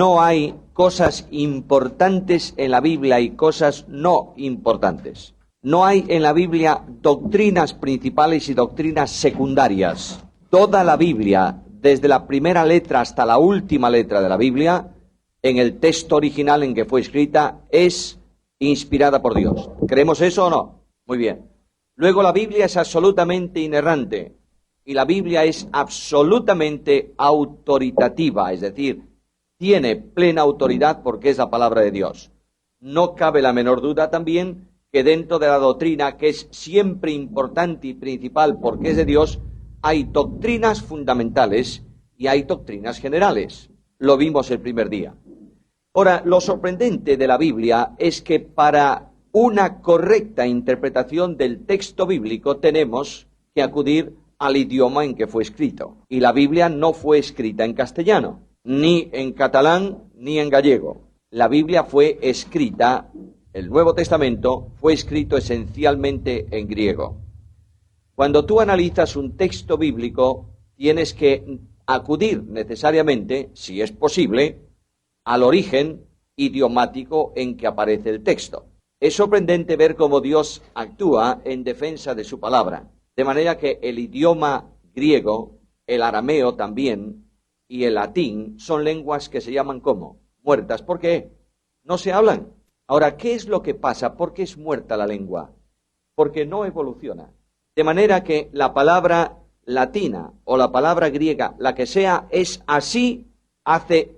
No hay cosas importantes en la Biblia y cosas no importantes. No hay en la Biblia doctrinas principales y doctrinas secundarias. Toda la Biblia, desde la primera letra hasta la última letra de la Biblia, en el texto original en que fue escrita, es inspirada por Dios. ¿Creemos eso o no? Muy bien. Luego la Biblia es absolutamente inerrante y la Biblia es absolutamente autoritativa, es decir, tiene plena autoridad porque es la palabra de Dios. No cabe la menor duda también que dentro de la doctrina, que es siempre importante y principal porque es de Dios, hay doctrinas fundamentales y hay doctrinas generales. Lo vimos el primer día. Ahora, lo sorprendente de la Biblia es que para una correcta interpretación del texto bíblico tenemos que acudir al idioma en que fue escrito. Y la Biblia no fue escrita en castellano, ni en catalán, ni en gallego. La Biblia fue escrita, el Nuevo Testamento fue escrito esencialmente en griego. Cuando tú analizas un texto bíblico, tienes que acudir necesariamente, si es posible, al origen idiomático en que aparece el texto. Es sorprendente ver cómo Dios actúa en defensa de su palabra, de manera que el idioma griego, el arameo también, y el latín son lenguas que se llaman ¿cómo? Muertas. ¿Por qué? No se hablan. Ahora, ¿qué es lo que pasa? ¿Por qué es muerta la lengua? Porque no evoluciona. De manera que la palabra latina o la palabra griega, la que sea, es así hace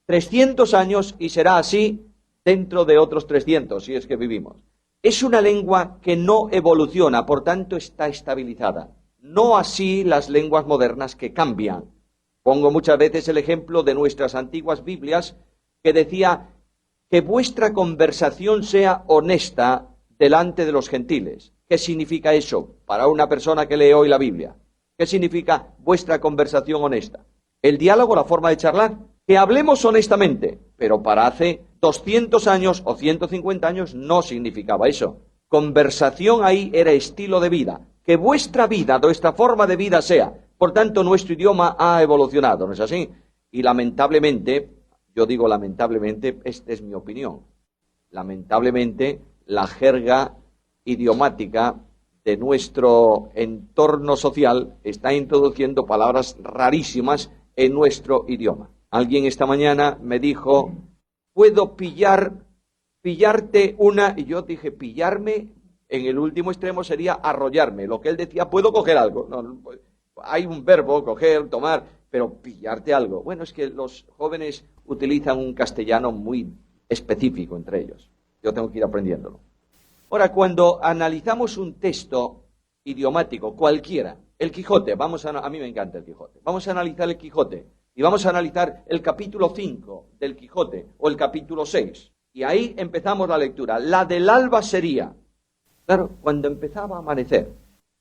300 años y será así dentro de otros 300, si es que vivimos. Es una lengua que no evoluciona, por tanto está estabilizada. No así las lenguas modernas que cambian. Pongo muchas veces el ejemplo de nuestras antiguas Biblias que decía que vuestra conversación sea honesta delante de los gentiles. ¿Qué significa eso para una persona que lee hoy la Biblia? ¿Qué significa vuestra conversación honesta? El diálogo, la forma de charlar. Que hablemos honestamente, pero para hace 200 años o 150 años no significaba eso. Conversación ahí era estilo de vida. Que vuestra vida, nuestra forma de vida sea. Por tanto, nuestro idioma ha evolucionado, ¿no es así? Y lamentablemente, yo digo lamentablemente, esta es mi opinión, lamentablemente la jerga idiomática de nuestro entorno social está introduciendo palabras rarísimas en nuestro idioma. Alguien esta mañana me dijo, ¿puedo pillarte una? Y yo dije, pillarme, en el último extremo sería arrollarme. Lo que él decía, ¿puedo coger algo? No, hay un verbo, coger, tomar, pero pillarte algo. Bueno, es que los jóvenes utilizan un castellano muy específico entre ellos. Yo tengo que ir aprendiéndolo. Ahora, cuando analizamos un texto idiomático, cualquiera, el Quijote, a mí me encanta el Quijote, vamos a analizar el Quijote y vamos a analizar el capítulo 5 del Quijote o el capítulo 6. Y ahí empezamos la lectura. La del alba sería, claro, cuando empezaba a amanecer.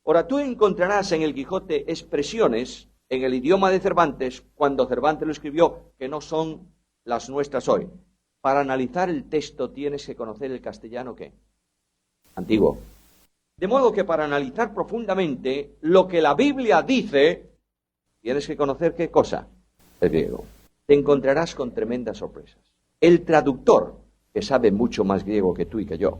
Ahora, tú encontrarás en el Quijote expresiones en el idioma de Cervantes, cuando Cervantes lo escribió, que no son las nuestras hoy. Para analizar el texto tienes que conocer el castellano, ¿qué? Antiguo. De modo que para analizar profundamente lo que la Biblia dice, tienes que conocer ¿qué cosa? El griego. Te encontrarás con tremendas sorpresas. El traductor, que sabe mucho más griego que tú y que yo,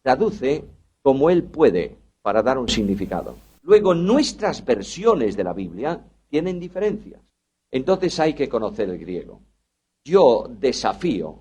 traduce como él puede para dar un significado. Luego, nuestras versiones de la Biblia tienen diferencias. Entonces hay que conocer el griego. Yo desafío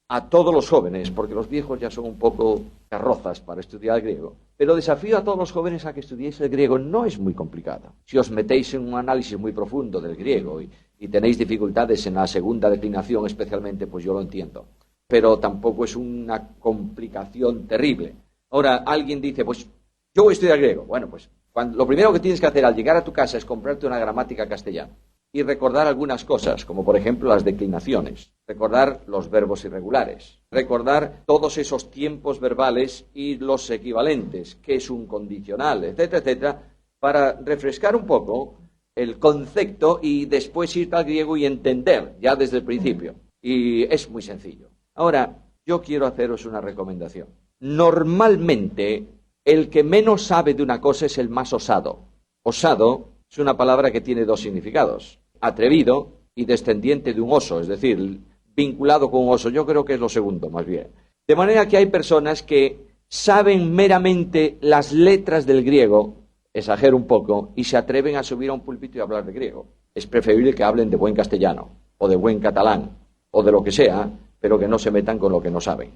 a todos los jóvenes, porque los viejos ya son un poco carrozas para estudiar el griego, pero desafío a todos los jóvenes a que estudiéis el griego. No es muy complicado. Si os metéis en un análisis muy profundo del griego y tenéis dificultades en la segunda declinación especialmente, pues yo lo entiendo. Pero tampoco es una complicación terrible. Ahora, alguien dice, pues yo voy a estudiar griego. Bueno, pues lo primero que tienes que hacer al llegar a tu casa es comprarte una gramática castellana. y recordar algunas cosas, como por ejemplo las declinaciones, recordar los verbos irregulares, recordar todos esos tiempos verbales y los equivalentes, qué es un condicional, etcétera, etcétera, para refrescar un poco el concepto y después ir al griego y entender ya desde el principio. Y es muy sencillo. Ahora, yo quiero haceros una recomendación. Normalmente, el que menos sabe de una cosa es el más osado. Osado es una palabra que tiene dos significados. Atrevido y descendiente de un oso, es decir, vinculado con un oso. Yo creo que es lo segundo, más bien. De manera que hay personas que saben meramente las letras del griego, exagero un poco, y se atreven a subir a un púlpito y hablar de griego. Es preferible que hablen de buen castellano, o de buen catalán, o de lo que sea, pero que no se metan con lo que no saben.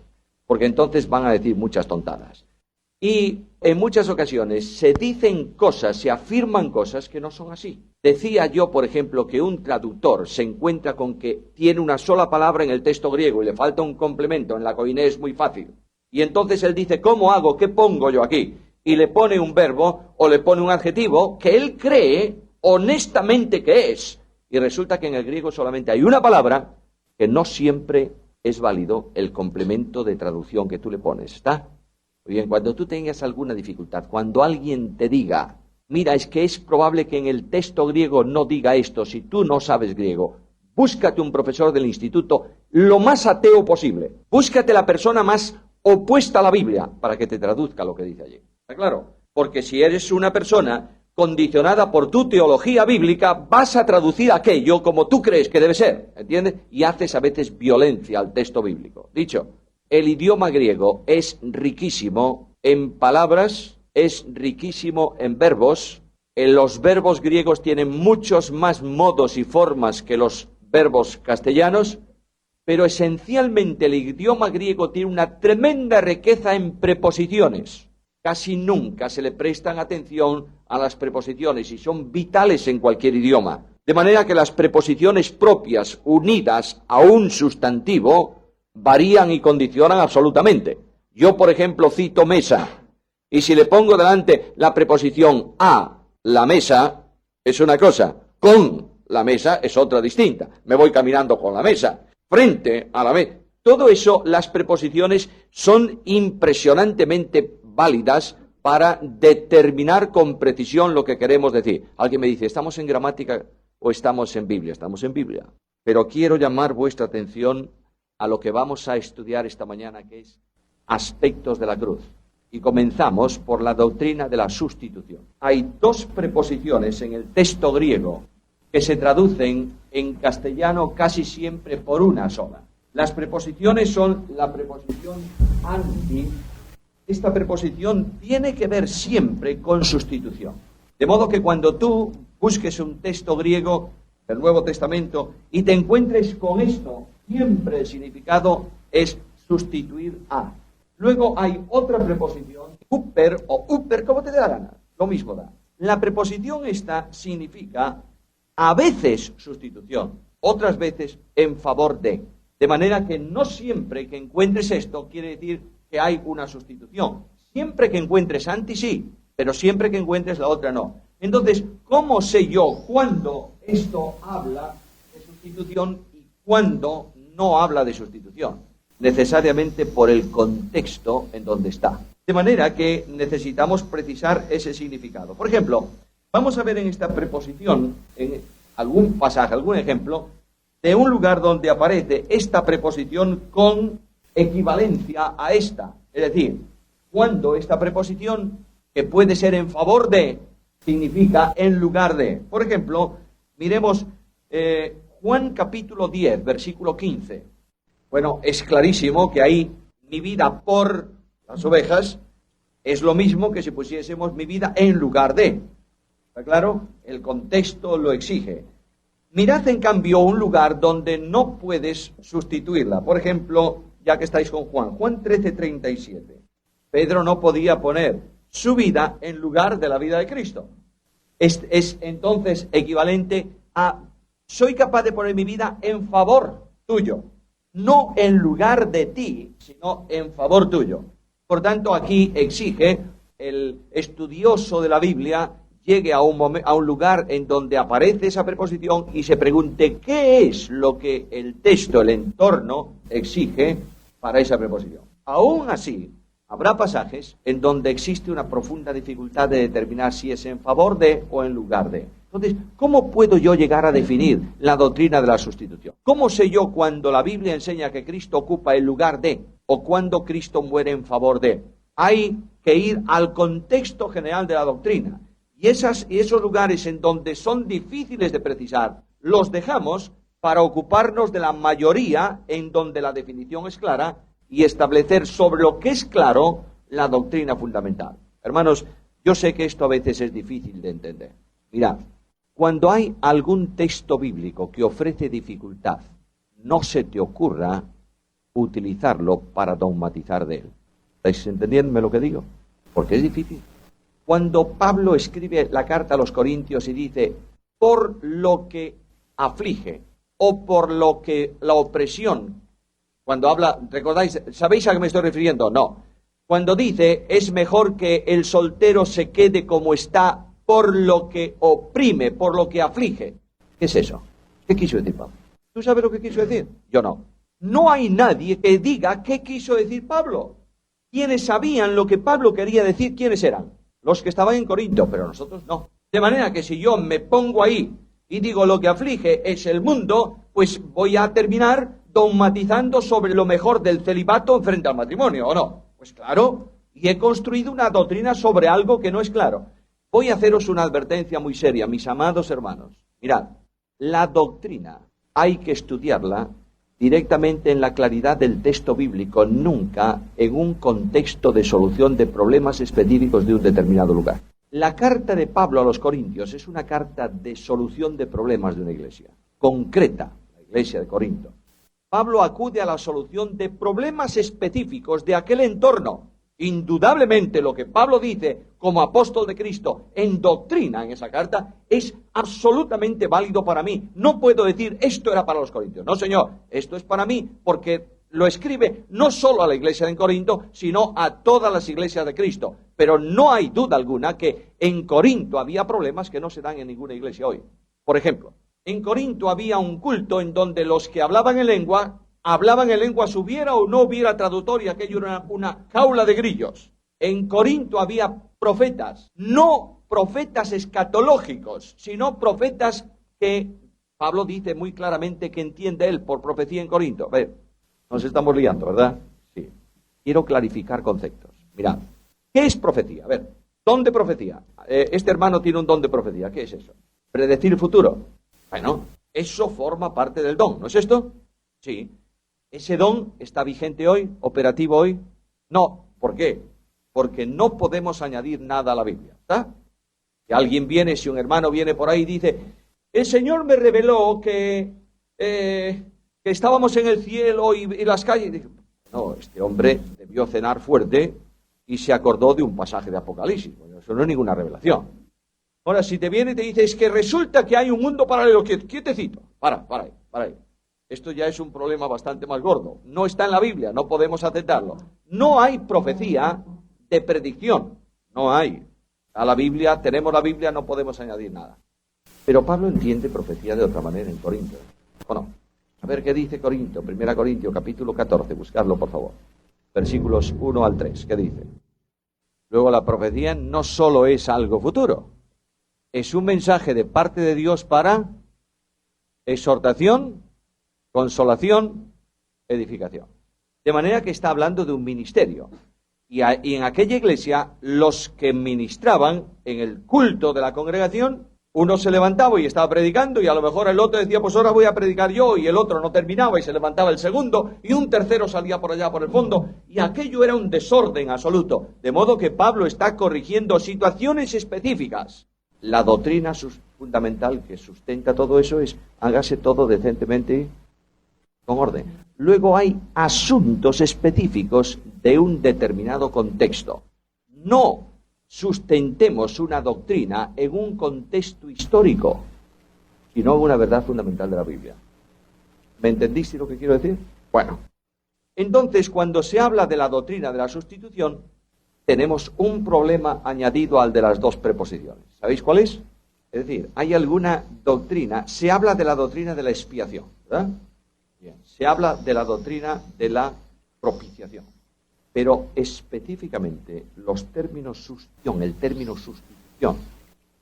Porque entonces van a decir muchas tontadas. Y en muchas ocasiones se dicen cosas, se afirman cosas que no son así. Decía yo, por ejemplo, que un traductor se encuentra con que tiene una sola palabra en el texto griego y le falta un complemento, en la Koiné es muy fácil. Y entonces él dice, ¿cómo hago? ¿Qué pongo yo aquí? Y le pone un verbo o le pone un adjetivo que él cree honestamente que es. Y resulta que en el griego solamente hay una palabra que no siempre es válido el complemento de traducción que tú le pones. ¿Está? Muy bien, cuando tú tengas alguna dificultad, cuando alguien te diga, mira, es que es probable que en el texto griego no diga esto, si tú no sabes griego, búscate un profesor del instituto lo más ateo posible. Búscate la persona más opuesta a la Biblia para que te traduzca lo que dice allí. ¿Está claro? Porque si eres una persona condicionada por tu teología bíblica, vas a traducir aquello como tú crees que debe ser, ¿entiendes? Y haces a veces violencia al texto bíblico. Dicho, el idioma griego es riquísimo en palabras, es riquísimo en verbos. Los verbos griegos tienen muchos más modos y formas que los verbos castellanos, pero esencialmente el idioma griego tiene una tremenda riqueza en preposiciones. Casi nunca se le prestan atención a las preposiciones y son vitales en cualquier idioma. De manera que las preposiciones propias unidas a un sustantivo varían y condicionan absolutamente. Yo, por ejemplo, cito mesa, y si le pongo delante la preposición a la mesa, es una cosa, con la mesa es otra distinta. Me voy caminando con la mesa, frente a la mesa. Todo eso, las preposiciones son impresionantemente válidas para determinar con precisión lo que queremos decir. Alguien me dice, ¿estamos en gramática o estamos en Biblia? Estamos en Biblia. Pero quiero llamar vuestra atención a lo que vamos a estudiar esta mañana, que es aspectos de la cruz. Y comenzamos por la doctrina de la sustitución. Hay dos preposiciones en el texto griego que se traducen en castellano casi siempre por una sola. Las preposiciones son la preposición anti. Esta preposición tiene que ver siempre con sustitución. De modo que cuando tú busques un texto griego del Nuevo Testamento y te encuentres con esto, siempre el significado es sustituir a. Luego hay otra preposición, upper o upper, como te dé la gana, lo mismo da. La preposición esta significa a veces sustitución, otras veces en favor de. De manera que no siempre que encuentres esto quiere decir que hay una sustitución. Siempre que encuentres anti sí, pero siempre que encuentres la otra no. Entonces, ¿cómo sé yo cuándo esto habla de sustitución y cuándo no habla de sustitución? Necesariamente por el contexto en donde está. De manera que necesitamos precisar ese significado. Por ejemplo, vamos a ver en esta preposición, en algún pasaje, algún ejemplo, de un lugar donde aparece esta preposición con equivalencia a esta. Es decir, cuando esta preposición, que puede ser en favor de, significa en lugar de. Por ejemplo, miremos Juan capítulo 10, versículo 15. Bueno, es clarísimo que ahí mi vida por las ovejas es lo mismo que si pusiésemos mi vida en lugar de. ¿Está claro? El contexto lo exige. Mirad, en cambio, un lugar donde no puedes sustituirla. Por ejemplo, ya que estáis con Juan 13:37. Pedro no podía poner su vida en lugar de la vida de Cristo. Es entonces equivalente a, soy capaz de poner mi vida en favor tuyo. No en lugar de ti, sino en favor tuyo. Por tanto, aquí exige el estudioso de la Biblia llegue a un lugar en donde aparece esa preposición y se pregunte qué es lo que el texto, el entorno, exige para esa preposición. Aún así, habrá pasajes en donde existe una profunda dificultad de determinar si es en favor de o en lugar de. Entonces, ¿cómo puedo yo llegar a definir la doctrina de la sustitución? ¿Cómo sé yo cuando la Biblia enseña que Cristo ocupa el lugar de o cuando Cristo muere en favor de? Hay que ir al contexto general de la doctrina. Y esos lugares en donde son difíciles de precisar, los dejamos para ocuparnos de la mayoría en donde la definición es clara y establecer sobre lo que es claro la doctrina fundamental. Hermanos, yo sé que esto a veces es difícil de entender. Mirad, cuando hay algún texto bíblico que ofrece dificultad, no se te ocurra utilizarlo para dogmatizar de él. ¿Estáis entendiéndome lo que digo? Porque es difícil. Cuando Pablo escribe la carta a los Corintios y dice, por lo que aflige, o por lo que la opresión, cuando habla, ¿recordáis? ¿Sabéis a qué me estoy refiriendo? No. Cuando dice, es mejor que el soltero se quede como está por lo que oprime, por lo que aflige. ¿Qué es eso? ¿Qué quiso decir Pablo? ¿Tú sabes lo que quiso decir? Yo no. No hay nadie que diga qué quiso decir Pablo. Quienes sabían lo que Pablo quería decir, ¿quiénes eran? Los que estaban en Corinto, pero nosotros no. De manera que si yo me pongo ahí y digo lo que aflige es el mundo, pues voy a terminar dogmatizando sobre lo mejor del celibato frente al matrimonio, ¿o no? Pues claro, y he construido una doctrina sobre algo que no es claro. Voy a haceros una advertencia muy seria, mis amados hermanos. Mirad, la doctrina hay que estudiarla directamente en la claridad del texto bíblico, nunca en un contexto de solución de problemas específicos de un determinado lugar. La carta de Pablo a los Corintios es una carta de solución de problemas de una iglesia, concreta, la iglesia de Corinto. Pablo acude a la solución de problemas específicos de aquel entorno. Indudablemente lo que Pablo dice como apóstol de Cristo en doctrina en esa carta es absolutamente válido para mí. No puedo decir esto era para los corintios. No, señor, esto es para mí porque lo escribe no solo a la iglesia de Corinto, sino a todas las iglesias de Cristo. Pero no hay duda alguna que en Corinto había problemas que no se dan en ninguna iglesia hoy. Por ejemplo, en Corinto había un culto en donde los que hablaban en lengua, hubiera o no hubiera traductor y aquello era una jaula de grillos. En Corinto había profetas, no profetas escatológicos, sino profetas que Pablo dice muy claramente que entiende él por profecía en Corinto. A ver, nos estamos liando, ¿verdad? Sí. Quiero clarificar conceptos. Mirad, ¿qué es profecía? A ver, don de profecía. Este hermano tiene un don de profecía. ¿Qué es eso? ¿Predecir el futuro? Bueno, eso forma parte del don, ¿no es esto? Sí. ¿Ese don está vigente hoy, operativo hoy? No. ¿Por qué? Porque no podemos añadir nada a la Biblia, ¿está? Si alguien viene, si un hermano viene por ahí y dice, el Señor me reveló que estábamos en el cielo y las calles. Dice, no, este hombre debió cenar fuerte y se acordó de un pasaje de Apocalipsis. Bueno, eso no es ninguna revelación. Ahora, si te viene y te dice, es que resulta que hay un mundo paralelo, quietecito, para ahí. Esto ya es un problema bastante más gordo. No está en la Biblia, no podemos aceptarlo. No hay profecía de predicción. No hay. A la Biblia, tenemos la Biblia, no podemos añadir nada. Pero Pablo entiende profecía de otra manera en Corinto. ¿O no? A ver qué dice Corinto, 1 Corintios, capítulo 14. Buscarlo, por favor. Versículos 1 al 3. ¿Qué dice? Luego, la profecía no solo es algo futuro. Es un mensaje de parte de Dios para exhortación, consolación, edificación. De manera que está hablando de un ministerio. Y en aquella iglesia, los que ministraban en el culto de la congregación, uno se levantaba y estaba predicando, y a lo mejor el otro decía, pues ahora voy a predicar yo, y el otro no terminaba y se levantaba el segundo, y un tercero salía por allá por el fondo, y aquello era un desorden absoluto. De modo que Pablo está corrigiendo situaciones específicas. La doctrina fundamental que sustenta todo eso es, hágase todo decentemente con orden. Luego hay asuntos específicos de un determinado contexto. No sustentemos una doctrina en un contexto histórico, sino en una verdad fundamental de la Biblia. ¿Me entendiste lo que quiero decir? Bueno, entonces cuando se habla de la doctrina de la sustitución, tenemos un problema añadido al de las dos preposiciones. ¿Sabéis cuál es? Es decir, hay alguna doctrina, se habla de la doctrina de la expiación, ¿verdad? Bien, se habla de la doctrina de la propiciación, pero específicamente los términos sustitución, el término sustitución,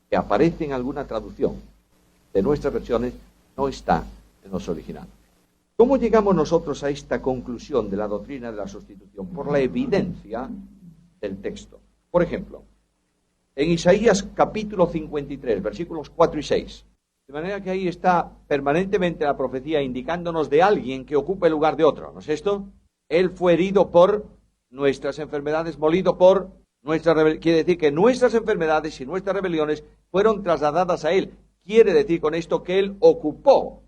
que aparece en alguna traducción de nuestras versiones, no está en los originales. ¿Cómo llegamos nosotros a esta conclusión de la doctrina de la sustitución? Por la evidencia del texto. Por ejemplo, en Isaías capítulo 53, versículos 4 y 6. De manera que ahí está permanentemente la profecía indicándonos de alguien que ocupa el lugar de otro, ¿no es esto? Él fue herido por nuestras enfermedades, molido por nuestras rebeliones. Quiere decir que nuestras enfermedades y nuestras rebeliones fueron trasladadas a Él. Quiere decir con esto que Él ocupó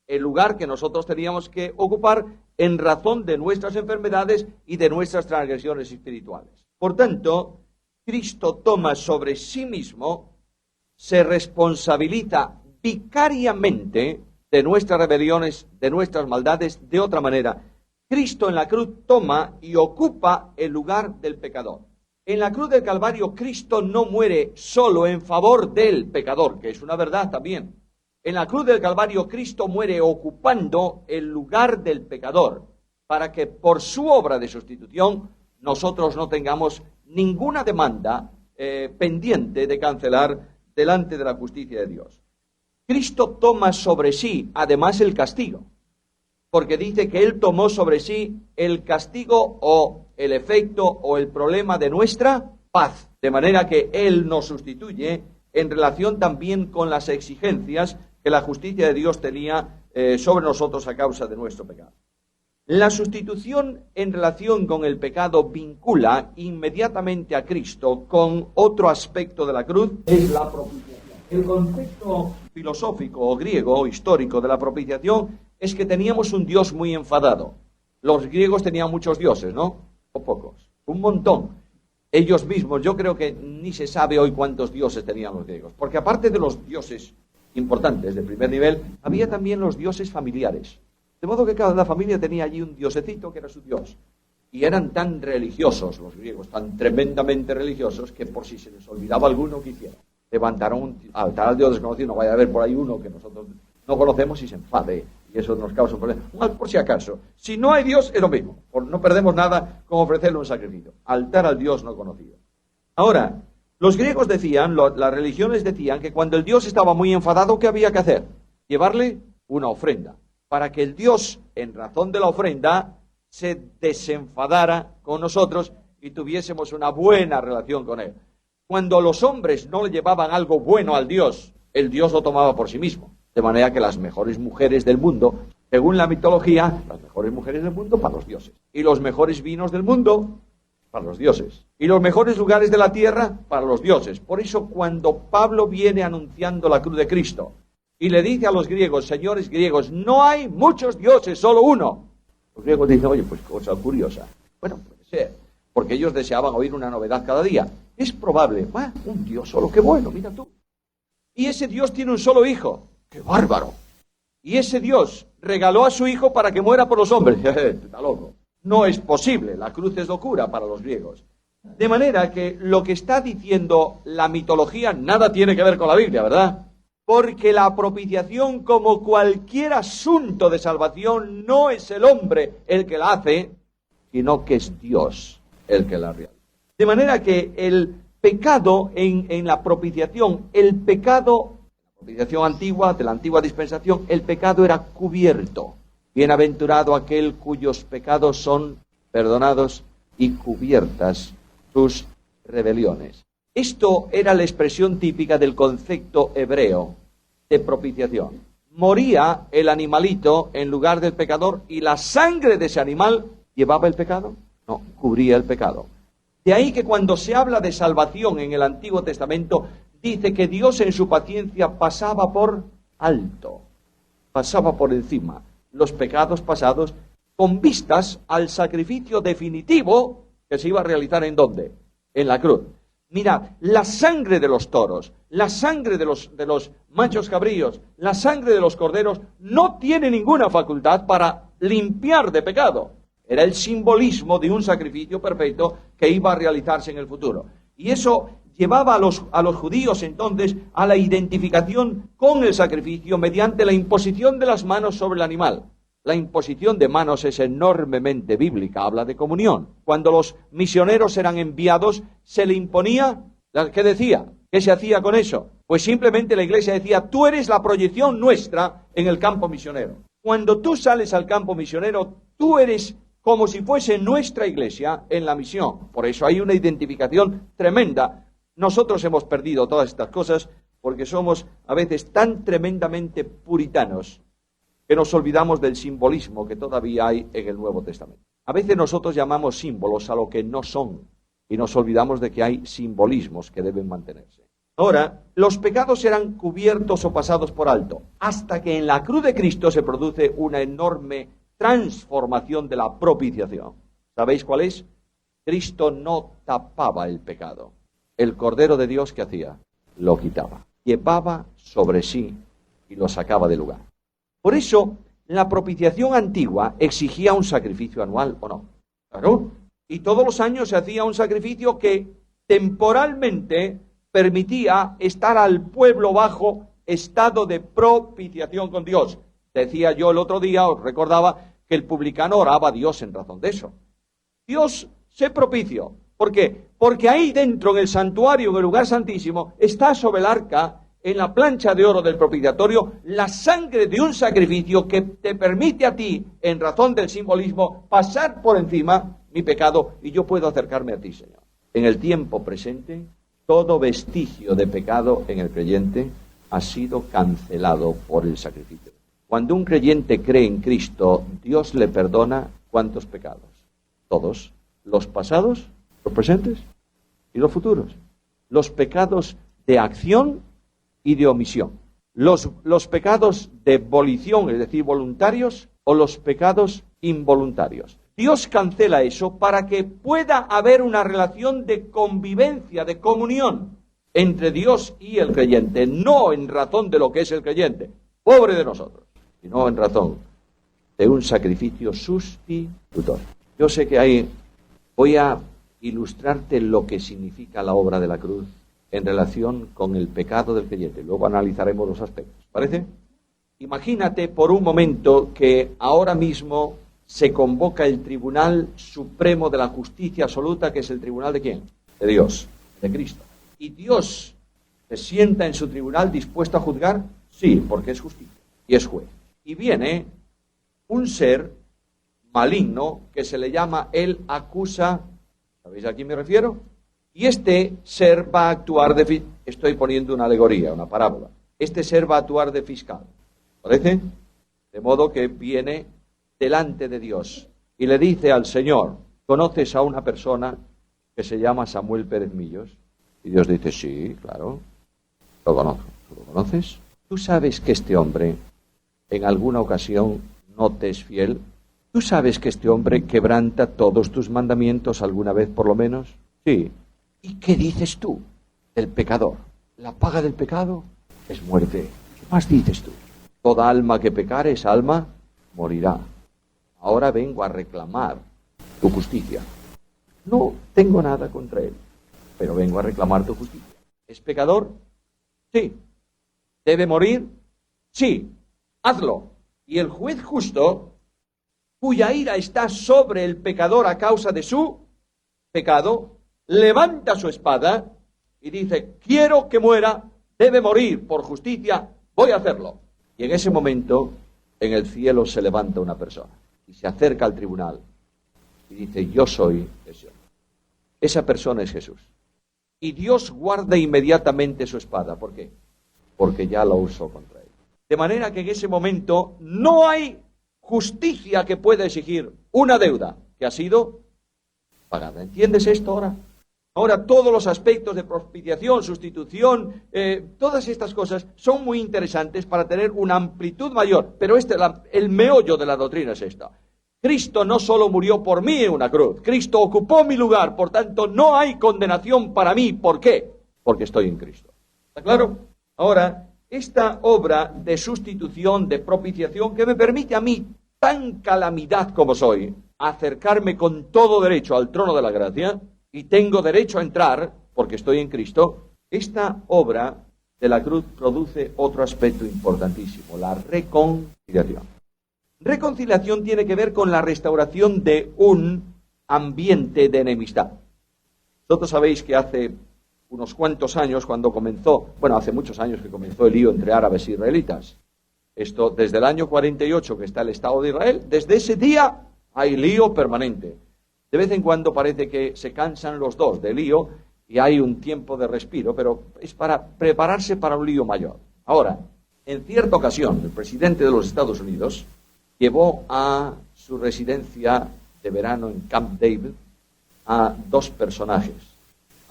el lugar que nosotros teníamos que ocupar en razón de nuestras enfermedades y de nuestras transgresiones espirituales. Por tanto, Cristo toma sobre sí mismo, se responsabiliza vicariamente de nuestras rebeliones, de nuestras maldades. De otra manera, Cristo en la cruz toma y ocupa el lugar del pecador. En la cruz del Calvario, Cristo no muere solo en favor del pecador, que es una verdad también. En la cruz del Calvario, Cristo muere ocupando el lugar del pecador, para que por su obra de sustitución nosotros no tengamos ninguna demanda pendiente de cancelar delante de la justicia de Dios. Cristo toma sobre sí, además, el castigo, porque dice que Él tomó sobre sí el castigo o el efecto o el problema de nuestra paz, de manera que Él nos sustituye en relación también con las exigencias que la justicia de Dios tenía sobre nosotros a causa de nuestro pecado. La sustitución en relación con el pecado vincula inmediatamente a Cristo con otro aspecto de la cruz, es la propiciación. El concepto filosófico o griego o histórico de la propiciación es que teníamos un Dios muy enfadado. Los griegos tenían muchos dioses, ¿no? O pocos, un montón. Ellos mismos, yo creo que ni se sabe hoy cuántos dioses tenían los griegos, porque aparte de los dioses importantes de primer nivel, había también los dioses familiares. De modo que cada familia tenía allí un diosecito que era su dios. Y eran tan religiosos los griegos, tan tremendamente religiosos, que por si se les olvidaba alguno que hicieran, levantaron un altar al dios desconocido. No vaya a haber por ahí uno que nosotros no conocemos y se enfade, y eso nos causa un problema. Por si acaso, si no hay Dios, es lo mismo. No perdemos nada con ofrecerle un sacrificio. Altar al Dios no conocido. Ahora, los griegos decían, las religiones decían que cuando el Dios estaba muy enfadado, ¿qué había que hacer? Llevarle una ofrenda, para que el Dios, en razón de la ofrenda, se desenfadara con nosotros y tuviésemos una buena relación con Él. Cuando los hombres no le llevaban algo bueno al Dios, el Dios lo tomaba por sí mismo. De manera que las mejores mujeres del mundo, según la mitología, las mejores mujeres del mundo para los dioses. Y los mejores vinos del mundo para los dioses. Y los mejores lugares de la tierra para los dioses. Por eso cuando Pablo viene anunciando la cruz de Cristo y le dice a los griegos, señores griegos, no hay muchos dioses, solo uno. Los griegos dicen, oye, pues cosa curiosa. Bueno, puede ser, porque ellos deseaban oír una novedad cada día. Es probable, un Dios solo, qué bueno, mira tú. Y ese Dios tiene un solo hijo. ¡Qué bárbaro! Y ese Dios regaló a su hijo para que muera por los hombres. Está loco. No es posible, la cruz es locura para los griegos. De manera que lo que está diciendo la mitología nada tiene que ver con la Biblia, ¿verdad? Porque la propiciación, como cualquier asunto de salvación, no es el hombre el que la hace, sino que es Dios el que la realiza. De manera que el pecado en la propiciación, el pecado, la propiciación antigua, de la antigua dispensación, el pecado era cubierto. Bienaventurado aquel cuyos pecados son perdonados y cubiertas sus rebeliones. Esto era la expresión típica del concepto hebreo de propiciación. Moría el animalito en lugar del pecador y la sangre de ese animal llevaba el pecado. No, cubría el pecado. De ahí que cuando se habla de salvación en el Antiguo Testamento, dice que Dios en su paciencia pasaba por alto, pasaba por encima los pecados pasados con vistas al sacrificio definitivo que se iba a realizar ¿en dónde? En la cruz. Mirad, la sangre de los toros, la sangre de los machos cabríos, la sangre de los corderos no tiene ninguna facultad para limpiar de pecado. Era el simbolismo de un sacrificio perfecto que iba a realizarse en el futuro. Y eso llevaba a los judíos entonces a la identificación con el sacrificio mediante la imposición de las manos sobre el animal. La imposición de manos es enormemente bíblica, habla de comunión. Cuando los misioneros eran enviados, se le imponía, ¿qué decía? ¿Qué se hacía con eso? Pues simplemente la iglesia decía, tú eres la proyección nuestra en el campo misionero. Cuando tú sales al campo misionero, tú eres como si fuese nuestra iglesia en la misión. Por eso hay una identificación tremenda. Nosotros hemos perdido todas estas cosas porque somos a veces tan tremendamente puritanos que nos olvidamos del simbolismo que todavía hay en el Nuevo Testamento. A veces nosotros llamamos símbolos a lo que no son y nos olvidamos de que hay simbolismos que deben mantenerse. Ahora, los pecados serán cubiertos o pasados por alto, hasta que en la cruz de Cristo se produce una enorme transformación de la propiciación. ¿Sabéis cuál es? Cristo no tapaba el pecado. El Cordero de Dios, ¿qué hacía? Lo quitaba. Llevaba sobre sí y lo sacaba del lugar. Por eso, la propiciación antigua exigía un sacrificio anual, ¿o no? Claro. Y todos los años se hacía un sacrificio que temporalmente permitía estar al pueblo bajo estado de propiciación con Dios. Decía yo el otro día, os recordaba, que el publicano oraba a Dios en razón de eso. Dios, sé propicio. ¿Por qué? Porque ahí dentro, en el santuario, en el lugar santísimo, está sobre el arca, en la plancha de oro del propiciatorio, la sangre de un sacrificio que te permite a ti, en razón del simbolismo, pasar por encima mi pecado y yo puedo acercarme a ti, Señor. En el tiempo presente, todo vestigio de pecado en el creyente ha sido cancelado por el sacrificio. Cuando un creyente cree en Cristo, Dios le perdona ¿cuántos pecados? Todos. Los pasados, los presentes y los futuros. Los pecados de acción y de omisión. Los pecados de volición, es decir, voluntarios, o los pecados involuntarios. Dios cancela eso para que pueda haber una relación de convivencia, de comunión entre Dios y el creyente, no en razón de lo que es el creyente, pobre de nosotros, sino en razón de un sacrificio sustitutorio. Yo sé que voy a ilustrarte lo que significa la obra de la cruz en relación con el pecado del creyente. Luego analizaremos los aspectos. ¿Parece? Imagínate por un momento que ahora mismo se convoca el Tribunal Supremo de la Justicia Absoluta, que es el tribunal ¿de quién? De Dios, de Cristo. ¿Y Dios se sienta en su tribunal dispuesto a juzgar? Sí, porque es justicia y es juez. Y viene un ser maligno que se le llama el acusa. ¿Sabéis a quién me refiero? Y este ser va a actuar estoy poniendo una alegoría, una parábola. Este ser va a actuar de fiscal. ¿Parece? De modo que viene delante de Dios y le dice al Señor, ¿conoces a una persona que se llama Samuel Pérez Millos? Y Dios dice, sí, claro, lo conozco. ¿Tú lo conoces? ¿Tú sabes que este hombre en alguna ocasión no te es fiel? ¿Tú sabes que este hombre quebranta todos tus mandamientos alguna vez por lo menos? Sí. ¿Y qué dices tú del pecador? La paga del pecado es muerte. ¿Qué más dices tú? Toda alma que pecare, esa alma morirá. Ahora vengo a reclamar tu justicia. No tengo nada contra él, pero vengo a reclamar tu justicia. ¿Es pecador? Sí. ¿Debe morir? Sí. Hazlo. Y el juez justo, cuya ira está sobre el pecador a causa de su pecado, levanta su espada y dice, quiero que muera, debe morir por justicia, voy a hacerlo. Y en ese momento, en el cielo se levanta una persona y se acerca al tribunal y dice, yo soy ese hombre. Esa persona es Jesús. Y Dios guarda inmediatamente su espada. ¿Por qué? Porque ya la usó contra él. De manera que en ese momento no hay justicia que pueda exigir una deuda que ha sido pagada. ¿Entiendes esto ahora? Ahora todos los aspectos de propiciación, sustitución, todas estas cosas son muy interesantes para tener una amplitud mayor. Pero el meollo de la doctrina es esta. Cristo no solo murió por mí en una cruz, Cristo ocupó mi lugar, por tanto no hay condenación para mí. ¿Por qué? Porque estoy en Cristo. ¿Está claro? Ahora, esta obra de sustitución, de propiciación, que me permite a mí, tan calamidad como soy, acercarme con todo derecho al trono de la gracia, y tengo derecho a entrar, porque estoy en Cristo, esta obra de la cruz produce otro aspecto importantísimo, la reconciliación. Reconciliación tiene que ver con la restauración de un ambiente de enemistad. Vosotros sabéis que hace unos cuantos años, hace muchos años que comenzó el lío entre árabes e israelitas. Esto desde el año 48 que está el Estado de Israel, desde ese día hay lío permanente. De vez en cuando parece que se cansan los dos de lío y hay un tiempo de respiro, pero es para prepararse para un lío mayor. Ahora, en cierta ocasión, el presidente de los Estados Unidos llevó a su residencia de verano en Camp David a dos personajes,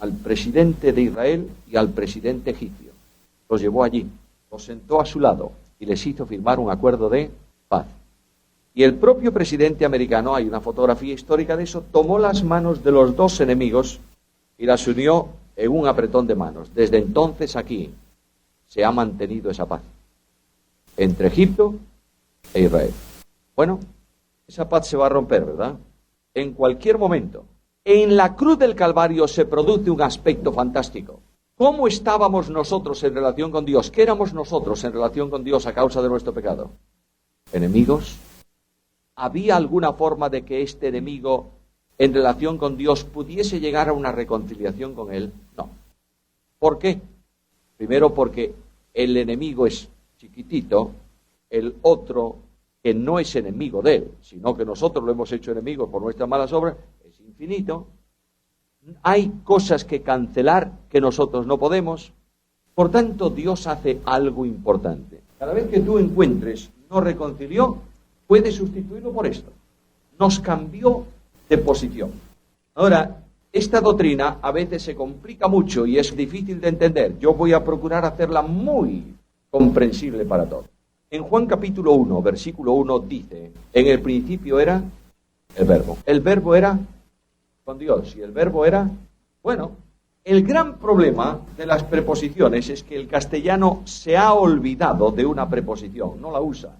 al presidente de Israel y al presidente egipcio. Los llevó allí, los sentó a su lado y les hizo firmar un acuerdo de paz. Y el propio presidente americano, hay una fotografía histórica de eso, tomó las manos de los dos enemigos y las unió en un apretón de manos. Desde entonces aquí se ha mantenido esa paz entre Egipto e Israel. Bueno, esa paz se va a romper, ¿verdad? En cualquier momento. En la cruz del Calvario se produce un aspecto fantástico. ¿Cómo estábamos nosotros en relación con Dios? ¿Qué éramos nosotros en relación con Dios a causa de nuestro pecado? ¿Enemigos? ¿Había alguna forma de que este enemigo en relación con Dios pudiese llegar a una reconciliación con Él? No. ¿Por qué? Primero porque el enemigo es chiquitito, el otro que no es enemigo de Él, sino que nosotros lo hemos hecho enemigo por nuestras malas obras, es infinito. Hay cosas que cancelar que nosotros no podemos. Por tanto, Dios hace algo importante. Cada vez que tú encuentres no reconcilió, puedes sustituirlo por esto. Nos cambió de posición. Ahora, esta doctrina a veces se complica mucho y es difícil de entender. Yo voy a procurar hacerla muy comprensible para todos. En Juan capítulo 1, versículo 1 dice, en el principio era el verbo. El verbo era con Dios y el verbo era, bueno, el gran problema de las preposiciones es que el castellano se ha olvidado de una preposición, no la usa.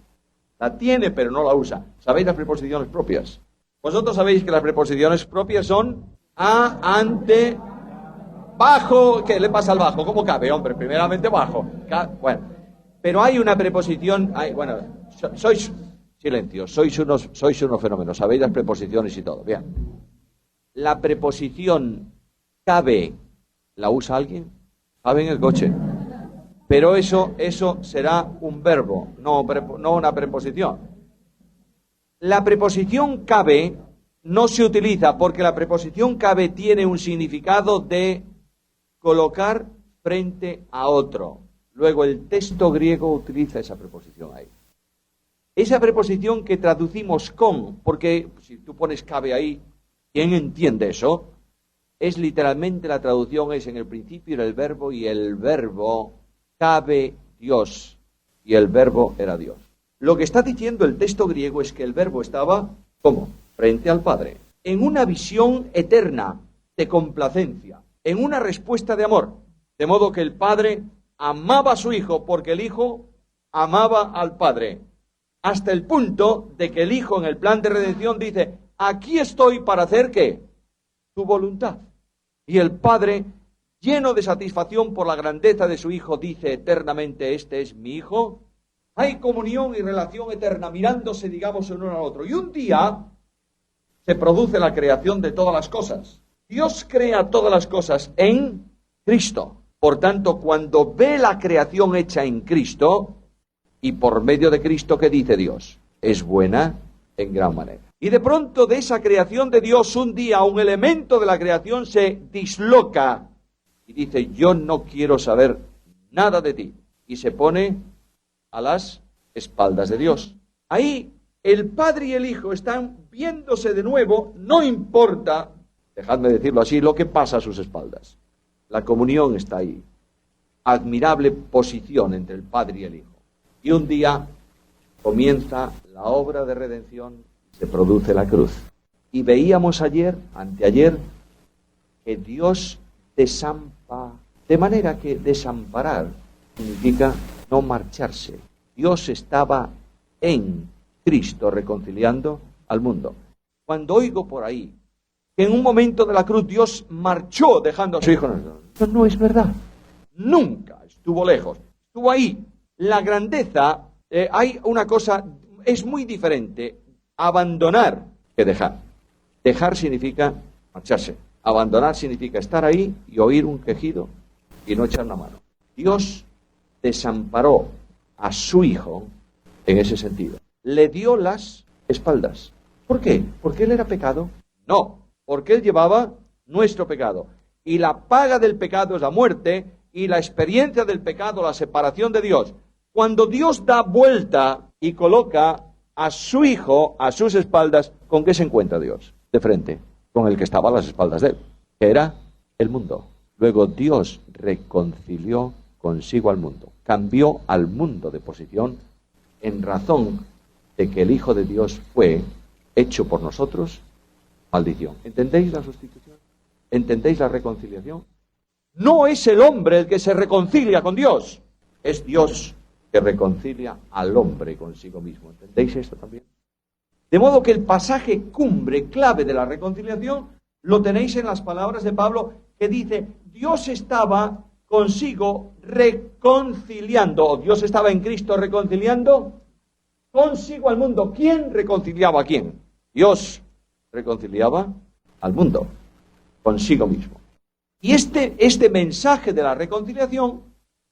La tiene, pero no la usa. ¿Sabéis las preposiciones propias? Vosotros sabéis que las preposiciones propias son a, ante, bajo. ¿Qué le pasa al bajo? ¿Cómo cabe, hombre? Primeramente bajo. Bueno, pero hay una preposición, sois unos fenómenos, sabéis las preposiciones y todo. Bien. La preposición cabe, ¿la usa alguien? Cabe en el coche. Pero eso será un verbo, no una preposición. La preposición cabe no se utiliza porque la preposición cabe tiene un significado de colocar frente a otro. Luego el texto griego utiliza esa preposición ahí. Esa preposición que traducimos con, porque si tú pones cabe ahí, ¿quién entiende eso? Es literalmente la traducción es en el principio era el verbo y el verbo cabe Dios y el verbo era Dios. Lo que está diciendo el texto griego es que el verbo estaba, ¿cómo? Frente al Padre, en una visión eterna de complacencia, en una respuesta de amor, de modo que el Padre amaba a su Hijo porque el Hijo amaba al Padre, hasta el punto de que el Hijo en el plan de redención dice, aquí estoy para hacer ¿qué? Tu voluntad. Y el Padre, lleno de satisfacción por la grandeza de su Hijo, dice eternamente, este es mi Hijo. Hay comunión y relación eterna, mirándose, digamos, el uno al otro. Y un día se produce la creación de todas las cosas. Dios crea todas las cosas en Cristo. Por tanto, cuando ve la creación hecha en Cristo, y por medio de Cristo, ¿qué dice Dios? Es buena en gran manera. Y de pronto de esa creación de Dios, un día un elemento de la creación se disloca y dice, yo no quiero saber nada de ti. Y se pone a las espaldas de Dios. Ahí el Padre y el Hijo están viéndose de nuevo, no importa, dejadme decirlo así, lo que pasa a sus espaldas. La comunión está ahí. Admirable posición entre el Padre y el Hijo. Y un día comienza la obra de redención, se produce la cruz. Y veíamos anteayer, que Dios desampara. De manera que desamparar significa no marcharse. Dios estaba en Cristo reconciliando al mundo. Cuando oigo por ahí que en un momento de la cruz Dios marchó dejando a su Hijo. Eso no es verdad. Nunca estuvo lejos. Estuvo ahí. La grandeza, hay una cosa, es muy diferente abandonar que dejar. Dejar significa marcharse. Abandonar significa estar ahí y oír un quejido y no echar la mano. Dios desamparó a su Hijo en ese sentido. Le dio las espaldas. ¿Por qué? ¿Porque Él era pecado? No, porque Él llevaba nuestro pecado. Y la paga del pecado es la muerte, y la experiencia del pecado, la separación de Dios. Cuando Dios da vuelta y coloca a su Hijo a sus espaldas, ¿con qué se encuentra Dios? De frente, con el que estaba a las espaldas de Él, que era el mundo. Luego Dios reconcilió consigo al mundo, cambió al mundo de posición en razón de que el Hijo de Dios fue hecho por nosotros maldición. ¿Entendéis la sustitución? ¿Entendéis la reconciliación? No es el hombre el que se reconcilia con Dios, es Dios que reconcilia al hombre consigo mismo. ¿Entendéis esto también? De modo que el pasaje cumbre, clave de la reconciliación, lo tenéis en las palabras de Pablo, que dice, Dios estaba consigo reconciliando, o Dios estaba en Cristo reconciliando consigo al mundo. ¿Quién reconciliaba a quién? Dios reconciliaba al mundo consigo mismo. Y este mensaje de la reconciliación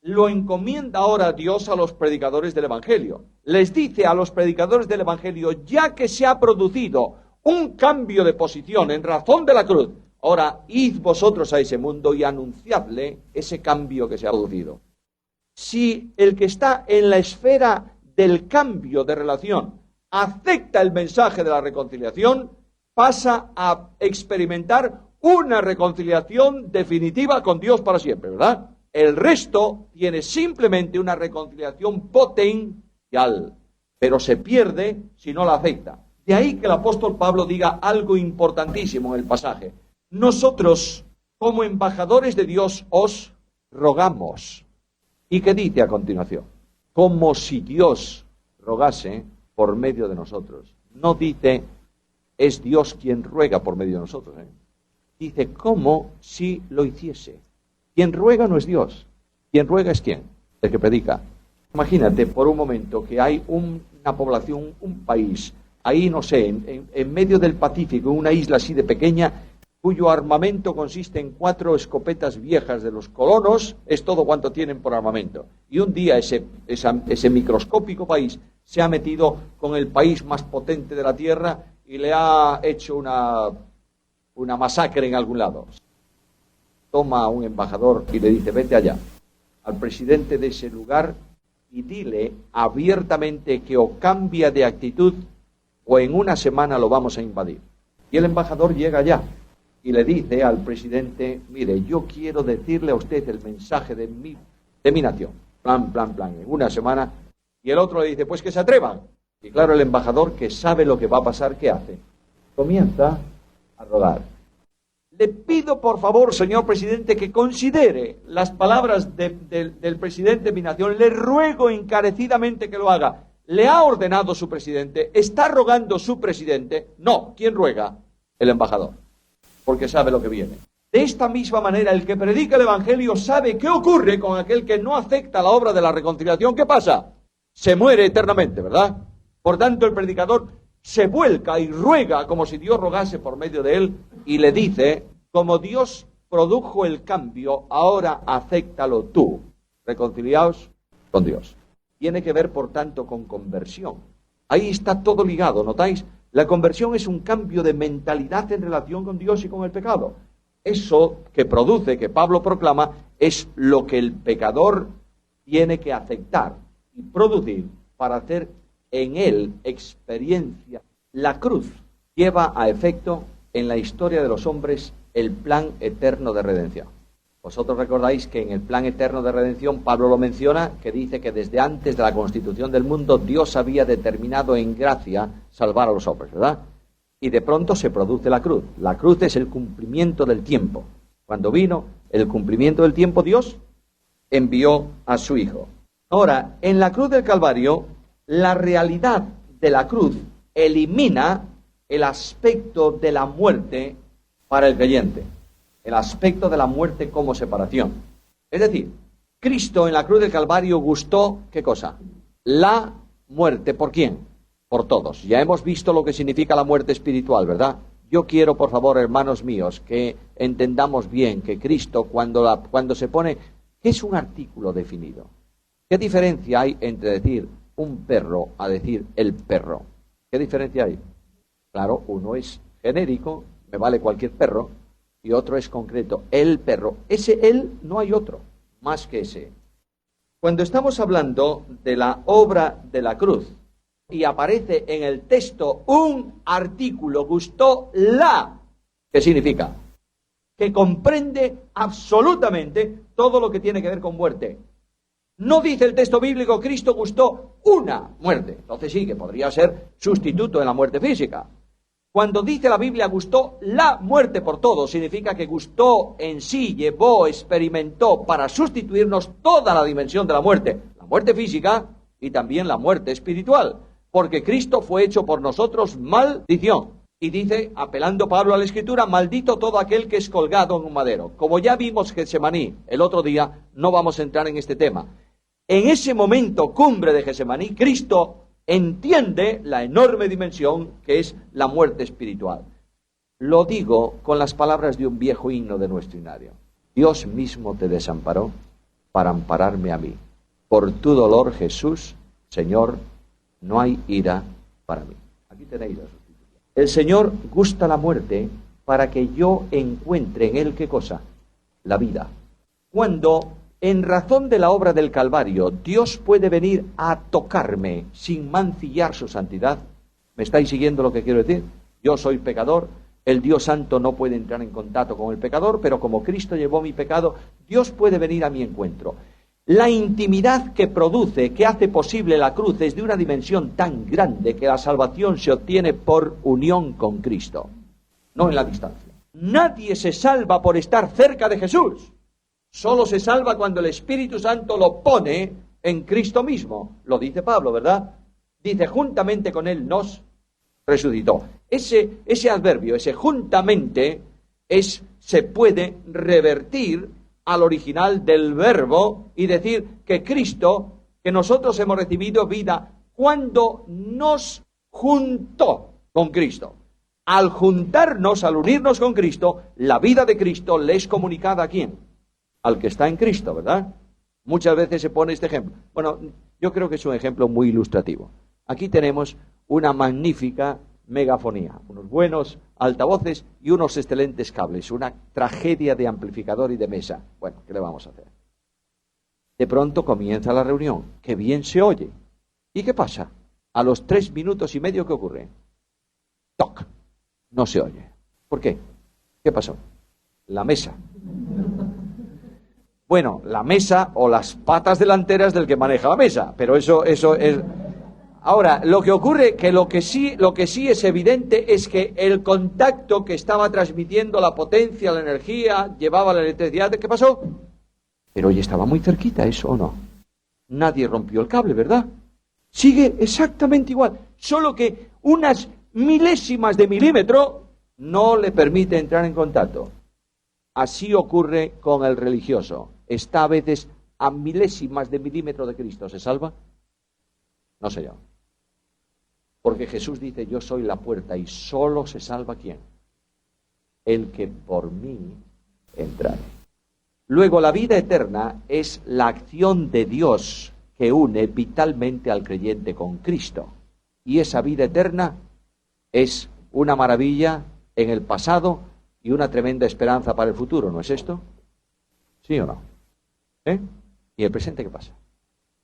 lo encomienda ahora Dios a los predicadores del Evangelio. Les dice a los predicadores del Evangelio, ya que se ha producido un cambio de posición en razón de la cruz, ahora id vosotros a ese mundo y anunciadle ese cambio que se ha producido. Si el que está en la esfera del cambio de relación acepta el mensaje de la reconciliación, pasa a experimentar una reconciliación definitiva con Dios para siempre, ¿verdad? El resto tiene simplemente una reconciliación potencial, pero se pierde si no la acepta. De ahí que el apóstol Pablo diga algo importantísimo en el pasaje. Nosotros, como embajadores de Dios, os rogamos. ¿Y qué dice a continuación? Como si Dios rogase por medio de nosotros. No dice, es Dios quien ruega por medio de nosotros. Dice, como si lo hiciese. Quien ruega no es Dios. Quien ruega es ¿quién? El que predica. Imagínate por un momento que hay una población, un país, ahí no sé, en medio del Pacífico, en una isla así de pequeña, cuyo armamento consiste en 4 escopetas viejas de los colonos, es todo cuanto tienen por armamento. Y un día ese microscópico país se ha metido con el país más potente de la Tierra y le ha hecho una masacre en algún lado. Toma a un embajador y le dice, vete allá, al presidente de ese lugar, y dile abiertamente que o cambia de actitud o en una semana lo vamos a invadir. Y el embajador llega allá y le dice al presidente, mire, yo quiero decirle a usted el mensaje de mi nación. Plan, en una semana. Y el otro le dice, pues que se atrevan. Y claro, el embajador, que sabe lo que va a pasar, ¿qué hace? Comienza a rogar. Le pido, por favor, señor presidente, que considere las palabras del presidente de mi nación. Le ruego encarecidamente que lo haga. ¿Le ha ordenado su presidente? ¿Está rogando su presidente? No. ¿Quién ruega? El embajador. Porque sabe lo que viene. De esta misma manera, el que predica el Evangelio sabe qué ocurre con aquel que no acepta la obra de la reconciliación. ¿Qué pasa? Se muere eternamente, ¿verdad? Por tanto, el predicador se vuelca y ruega como si Dios rogase por medio de él y le dice, como Dios produjo el cambio, ahora acéptalo tú. Reconciliaos con Dios. Tiene que ver, por tanto, con conversión. Ahí está todo ligado, ¿notáis? La conversión es un cambio de mentalidad en relación con Dios y con el pecado. Eso que produce, que Pablo proclama, es lo que el pecador tiene que aceptar y producir para hacer en él experiencia. La cruz lleva a efecto en la historia de los hombres el plan eterno de redención. Vosotros recordáis que en el plan eterno de redención Pablo lo menciona, que dice que desde antes de la constitución del mundo Dios había determinado en gracia salvar a los hombres, ¿verdad? Y de pronto se produce la cruz. La cruz es el cumplimiento del tiempo. Cuando vino el cumplimiento del tiempo, Dios envió a su Hijo. Ahora, en la cruz del Calvario, la realidad de la cruz elimina el aspecto de la muerte para el creyente. El aspecto de la muerte como separación. Es decir, Cristo en la cruz del Calvario gustó, ¿qué cosa? La muerte. ¿Por quién? Por todos. Ya hemos visto lo que significa la muerte espiritual, ¿verdad? Yo quiero, por favor, hermanos míos, que entendamos bien que Cristo, cuando se pone, ¿qué es un artículo definido? ¿Qué diferencia hay entre decir un perro a decir el perro? ¿Qué diferencia hay? Claro, uno es genérico, me vale cualquier perro, y otro es concreto, el perro. Ese él no hay otro, más que ese. Cuando estamos hablando de la obra de la cruz, y aparece en el texto un artículo, gustó la, ¿qué significa? Que comprende absolutamente todo lo que tiene que ver con muerte. No dice el texto bíblico, Cristo gustó una muerte. Entonces sí, que podría ser sustituto en la muerte física. Cuando dice la Biblia gustó la muerte por todos, significa que gustó en sí, llevó, experimentó para sustituirnos toda la dimensión de la muerte física y también la muerte espiritual. Porque Cristo fue hecho por nosotros maldición. Y dice, apelando Pablo a la Escritura, maldito todo aquel que es colgado en un madero. Como ya vimos Getsemaní el otro día, no vamos a entrar en este tema. En ese momento cumbre de Getsemaní, Cristo entiende la enorme dimensión que es la muerte espiritual. Lo digo con las palabras de un viejo himno de nuestro himnario. Dios mismo te desamparó para ampararme a mí. Por tu dolor, Jesús, Señor, no hay ira para mí. Aquí tenéis la sustitución. El Señor gusta la muerte para que yo encuentre en Él, ¿qué cosa? La vida. Cuando, en razón de la obra del Calvario, Dios puede venir a tocarme sin mancillar su santidad, ¿me estáis siguiendo lo que quiero decir? Yo soy pecador, el Dios Santo no puede entrar en contacto con el pecador, pero como Cristo llevó mi pecado, Dios puede venir a mi encuentro. La intimidad que produce, que hace posible la cruz, es de una dimensión tan grande que la salvación se obtiene por unión con Cristo, no en la distancia. Nadie se salva por estar cerca de Jesús. Solo se salva cuando el Espíritu Santo lo pone en Cristo mismo. Lo dice Pablo, ¿verdad? Dice, juntamente con Él nos resucitó. Ese adverbio, ese juntamente, se puede revertir al original del verbo y decir que Cristo, que nosotros hemos recibido vida cuando nos juntó con Cristo. Al juntarnos, al unirnos con Cristo, la vida de Cristo le es comunicada ¿a quién? Al que está en Cristo, ¿verdad? Muchas veces se pone este ejemplo. Bueno, yo creo que es un ejemplo muy ilustrativo. Aquí tenemos una magnífica megafonía, unos buenos altavoces y unos excelentes cables, una tragedia de amplificador y de mesa. Bueno, ¿qué le vamos a hacer? De pronto comienza la reunión, que bien se oye. ¿Y qué pasa? A los 3 minutos y medio, ¿qué ocurre? ¡Toc! No se oye. ¿Por qué? ¿Qué pasó? La mesa. Bueno, la mesa o las patas delanteras del que maneja la mesa, pero eso es... Ahora, lo que ocurre, que lo que sí es evidente es que el contacto que estaba transmitiendo la potencia, la energía, llevaba la electricidad, ¿qué pasó? Pero hoy estaba muy cerquita, ¿eso o no? Nadie rompió el cable, ¿verdad? Sigue exactamente igual, solo que unas milésimas de milímetro no le permite entrar en contacto. Así ocurre con el religioso. Está a veces a milésimas de milímetro de Cristo. ¿Se salva? No, señor. Porque Jesús dice, yo soy la puerta, y solo se salva ¿quién? El que por mí entrare. Luego, la vida eterna es la acción de Dios que une vitalmente al creyente con Cristo. Y esa vida eterna es una maravilla en el pasado y una tremenda esperanza para el futuro, ¿no es esto? ¿Sí o no? ¿Y el presente qué pasa?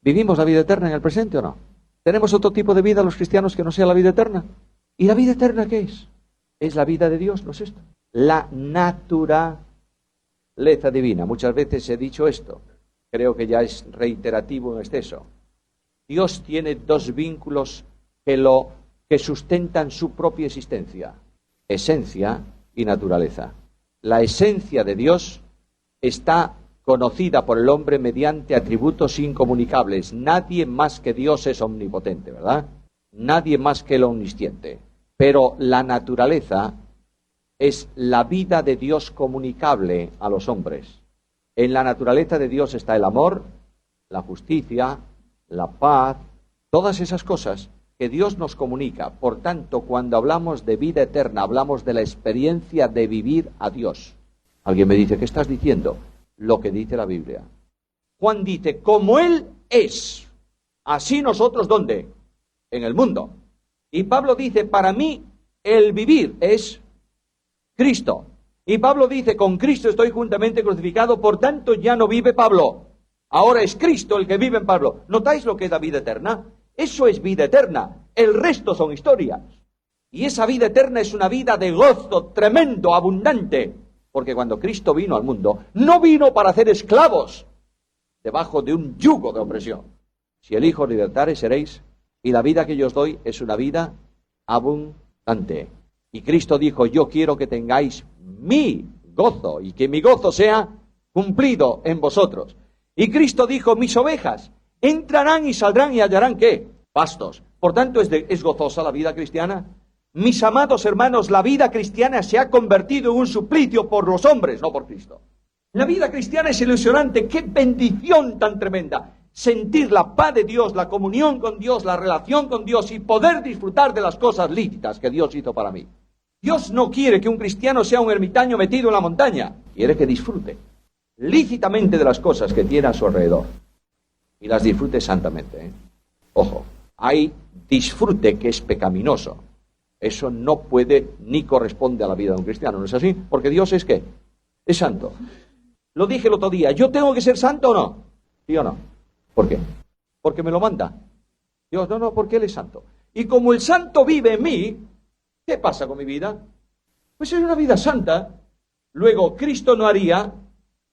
¿Vivimos la vida eterna en el presente o no? ¿Tenemos otro tipo de vida los cristianos que no sea la vida eterna? ¿Y la vida eterna qué es? Es la vida de Dios, ¿no es esto? La naturaleza divina. Muchas veces he dicho esto. Creo que ya es reiterativo en exceso. Dios tiene 2 vínculos que sustentan su propia existencia. Esencia y naturaleza. La esencia de Dios está conocida por el hombre mediante atributos incomunicables. Nadie más que Dios es omnipotente, ¿verdad? Nadie más que el omnisciente. Pero la naturaleza es la vida de Dios comunicable a los hombres. En la naturaleza de Dios está el amor, la justicia, la paz, todas esas cosas que Dios nos comunica. Por tanto, cuando hablamos de vida eterna, hablamos de la experiencia de vivir a Dios. Alguien me dice, ¿qué estás diciendo? Lo que dice la Biblia. Juan dice, como Él es, así nosotros, ¿dónde? En el mundo. Y Pablo dice, para mí, el vivir es Cristo. Y Pablo dice, con Cristo estoy juntamente crucificado, por tanto ya no vive Pablo. Ahora es Cristo el que vive en Pablo. ¿Notáis lo que es la vida eterna? Eso es vida eterna. El resto son historias. Y esa vida eterna es una vida de gozo tremendo, abundante. Porque cuando Cristo vino al mundo, no vino para hacer esclavos debajo de un yugo de opresión. Si el Hijo libertare, seréis. Y la vida que yo os doy es una vida abundante. Y Cristo dijo, yo quiero que tengáis mi gozo y que mi gozo sea cumplido en vosotros. Y Cristo dijo, mis ovejas entrarán y saldrán y hallarán, ¿qué? Pastos. Por tanto, ¿es gozosa la vida cristiana? Mis amados hermanos, la vida cristiana se ha convertido en un suplicio por los hombres, no por Cristo. La vida cristiana es ilusionante. ¡Qué bendición tan tremenda! Sentir la paz de Dios, la comunión con Dios, la relación con Dios y poder disfrutar de las cosas lícitas que Dios hizo para mí. Dios no quiere que un cristiano sea un ermitaño metido en la montaña. Quiere que disfrute lícitamente de las cosas que tiene a su alrededor. Y las disfrute santamente. Ojo, hay disfrute que es pecaminoso. Eso no puede ni corresponde a la vida de un cristiano, ¿no es así? Porque Dios es ¿qué? Es santo. Lo dije el otro día, ¿yo tengo que ser santo o no? ¿Sí o no? ¿Por qué? Porque me lo manda. Dios, no, porque Él es santo. Y como el santo vive en mí, ¿qué pasa con mi vida? Pues es una vida santa. Luego, Cristo no haría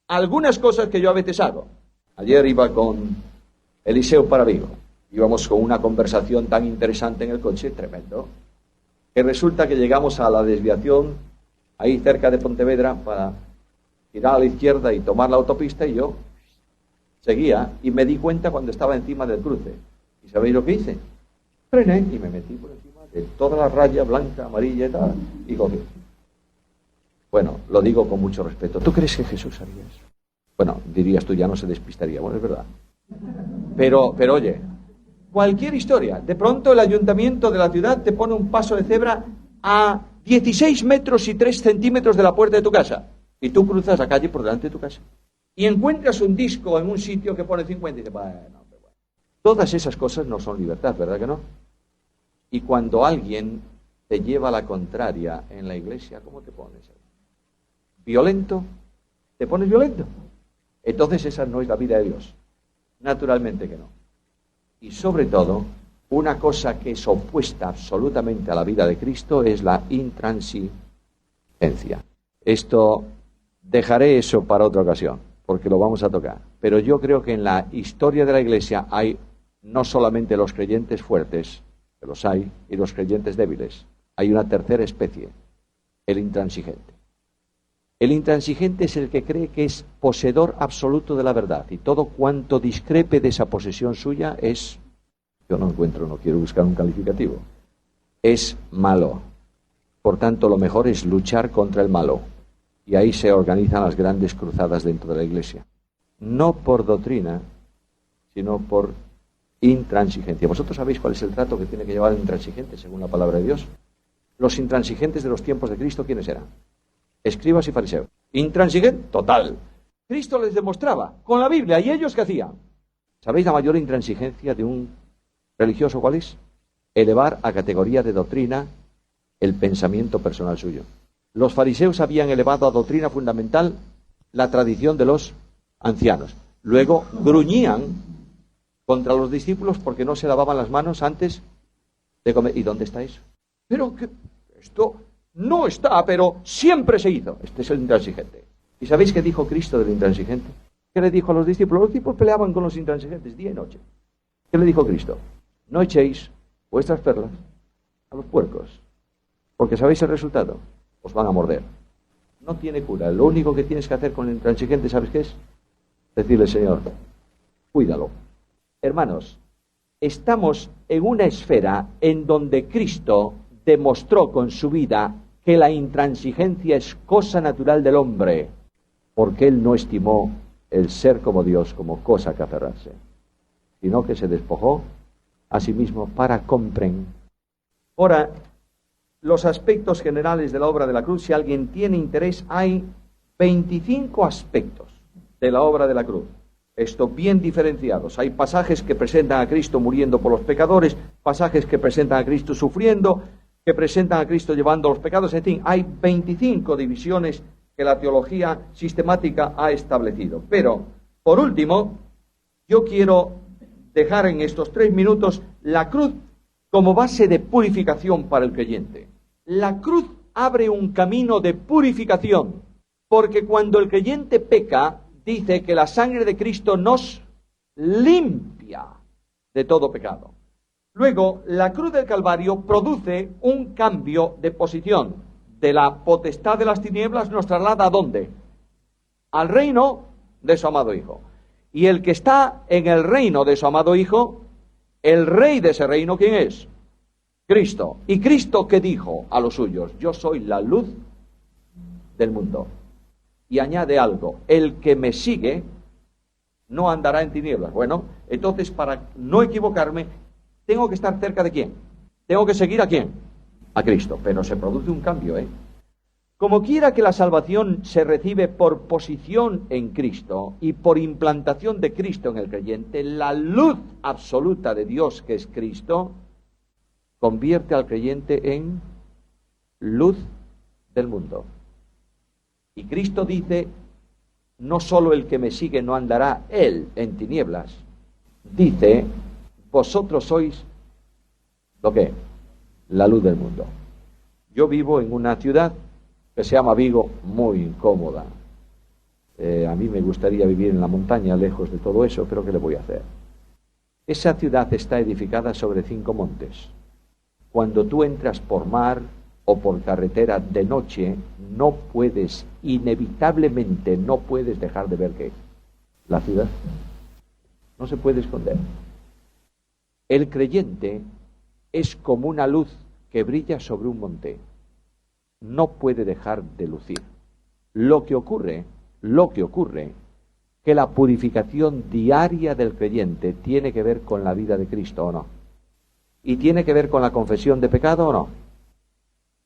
algunas cosas que yo a veces hago. Ayer iba con Eliseo para Vigo. Íbamos con una conversación tan interesante en el coche, tremendo, que resulta que llegamos a la desviación, ahí cerca de Pontevedra, para girar a la izquierda y tomar la autopista, y yo seguía, y me di cuenta cuando estaba encima del cruce. ¿Y sabéis lo que hice? Frené y me metí por encima de toda la raya blanca, amarilla y tal, y cogí. Bueno, lo digo con mucho respeto. ¿Tú crees que Jesús haría eso? Bueno, dirías tú, ya no se despistaría. Bueno, es verdad. Pero oye, cualquier historia. De pronto el ayuntamiento de la ciudad te pone un paso de cebra a 16 metros y 3 centímetros de la puerta de tu casa. Y tú cruzas la calle por delante de tu casa. Y encuentras un disco en un sitio que pone 50 y dices, bueno. Todas esas cosas no son libertad, ¿verdad que no? Y cuando alguien te lleva a la contraria en la iglesia, ¿cómo te pones? ¿Violento? ¿Te pones violento? Entonces esa no es la vida de Dios. Naturalmente que no. Y sobre todo, una cosa que es opuesta absolutamente a la vida de Cristo es la intransigencia. Dejaré eso para otra ocasión, porque lo vamos a tocar. Pero yo creo que en la historia de la Iglesia hay no solamente los creyentes fuertes, que los hay, y los creyentes débiles. Hay una tercera especie, el intransigente. El intransigente es el que cree que es poseedor absoluto de la verdad, y todo cuanto discrepe de esa posesión suya es, yo no quiero buscar un calificativo, es malo. Por tanto, lo mejor es luchar contra el malo. Y ahí se organizan las grandes cruzadas dentro de la Iglesia. No por doctrina, sino por intransigencia. ¿Vosotros sabéis cuál es el trato que tiene que llevar el intransigente según la palabra de Dios? Los intransigentes de los tiempos de Cristo, ¿quiénes eran? Escribas y fariseos. Intransigente, total. Cristo les demostraba con la Biblia. ¿Y ellos qué hacían? ¿Sabéis la mayor intransigencia de un religioso cuál es? Elevar a categoría de doctrina el pensamiento personal suyo. Los fariseos habían elevado a doctrina fundamental la tradición de los ancianos. Luego gruñían contra los discípulos porque no se lavaban las manos antes de comer. ¿Y dónde está eso? Pero que esto no está, pero siempre se hizo. Este es el intransigente. ¿Y sabéis qué dijo Cristo del intransigente? ¿Qué le dijo a los discípulos? Los discípulos peleaban con los intransigentes día y noche. ¿Qué le dijo Cristo? No echéis vuestras perlas a los puercos, porque ¿sabéis el resultado? Os van a morder. No tiene cura. Lo único que tienes que hacer con el intransigente, ¿sabes qué es? Decirle, Señor, cuídalo. Hermanos, estamos en una esfera en donde Cristo demostró con su vida que la intransigencia es cosa natural del hombre, porque él no estimó el ser como Dios como cosa que aferrarse, sino que se despojó a sí mismo para comprender. Ahora, los aspectos generales de la obra de la cruz, si alguien tiene interés, hay 25 aspectos de la obra de la cruz. Esto bien diferenciados. Hay pasajes que presentan a Cristo muriendo por los pecadores, pasajes que presentan a Cristo sufriendo, que presentan a Cristo llevando los pecados, en fin, hay 25 divisiones que la teología sistemática ha establecido. Pero, por último, yo quiero dejar en estos 3 minutos la cruz como base de purificación para el creyente. La cruz abre un camino de purificación, porque cuando el creyente peca, dice que la sangre de Cristo nos limpia de todo pecado. Luego, la cruz del Calvario produce un cambio de posición. De la potestad de las tinieblas nos traslada ¿a dónde? Al reino de su amado Hijo. Y el que está en el reino de su amado Hijo, el rey de ese reino, ¿quién es? Cristo. ¿Y Cristo qué dijo a los suyos? Yo soy la luz del mundo. Y añade algo, el que me sigue no andará en tinieblas. Bueno, entonces para no equivocarme, tengo que estar cerca de ¿quién? Tengo que seguir ¿a quién? A Cristo. Pero se produce un cambio, Como quiera que la salvación se recibe por posición en Cristo y por implantación de Cristo en el creyente, la luz absoluta de Dios, que es Cristo, convierte al creyente en luz del mundo. Y Cristo dice, no solo el que me sigue no andará él en tinieblas, dice, vosotros sois, ¿lo qué? La luz del mundo. Yo vivo en una ciudad que se llama Vigo, muy incómoda. A mí me gustaría vivir en la montaña, lejos de todo eso, pero ¿qué le voy a hacer? Esa ciudad está edificada sobre 5 montes. Cuando tú entras por mar o por carretera de noche, no puedes, inevitablemente no puedes dejar de ver ¿qué? La ciudad. No se puede esconder. El creyente es como una luz que brilla sobre un monte. No puede dejar de lucir. Lo que ocurre, que la purificación diaria del creyente tiene que ver con la vida de Cristo, ¿o no? Y tiene que ver con la confesión de pecado, ¿o no?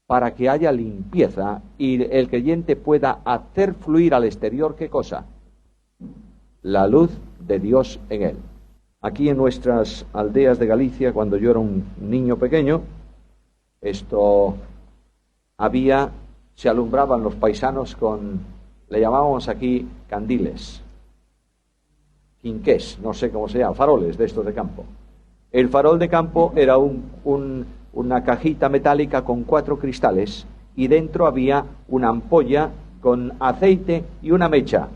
Para que haya limpieza y el creyente pueda hacer fluir al exterior, ¿qué cosa? La luz de Dios en él. Aquí en nuestras aldeas de Galicia, cuando yo era un niño pequeño, se alumbraban los paisanos le llamábamos aquí candiles, quinqués, no sé cómo se llama, faroles de estos de campo. El farol de campo era una cajita metálica con 4 cristales y dentro había una ampolla con aceite y una mecha.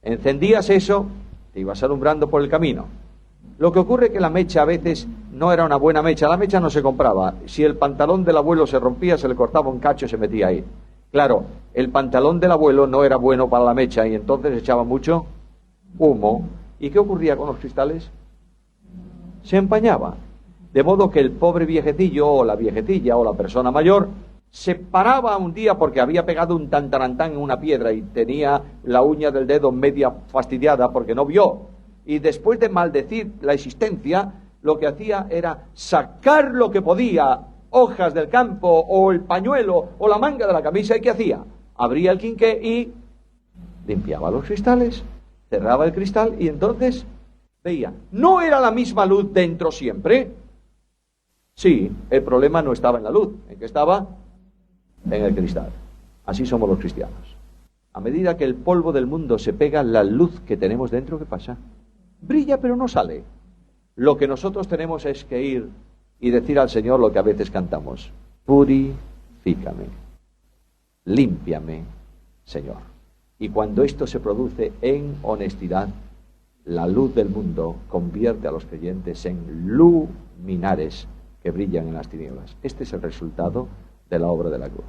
Encendías eso, te ibas alumbrando por el camino. Lo que ocurre es que la mecha a veces no era una buena mecha, la mecha no se compraba. Si el pantalón del abuelo se rompía, se le cortaba un cacho y se metía ahí. Claro, el pantalón del abuelo no era bueno para la mecha y entonces echaba mucho humo. ¿Y qué ocurría con los cristales? Se empañaba. De modo que el pobre viejecillo o la viejecilla o la persona mayor se paraba un día porque había pegado un tantarantán en una piedra y tenía la uña del dedo media fastidiada porque no vio. Y después de maldecir la existencia, lo que hacía era sacar lo que podía, hojas del campo o el pañuelo o la manga de la camisa. ¿Y qué hacía? Abría el quinqué y limpiaba los cristales, cerraba el cristal y entonces veía. ¿No era la misma luz dentro siempre? Sí, el problema no estaba en la luz. ¿En qué estaba? En el cristal. Así somos los cristianos. A medida que el polvo del mundo se pega, la luz que tenemos dentro, ¿qué pasa? Brilla pero no sale. Lo que nosotros tenemos es que ir y decir al Señor lo que a veces cantamos. Purifícame, límpiame, Señor. Y cuando esto se produce en honestidad, la luz del mundo convierte a los creyentes en luminares que brillan en las tinieblas. Este es el resultado de la obra de la cruz.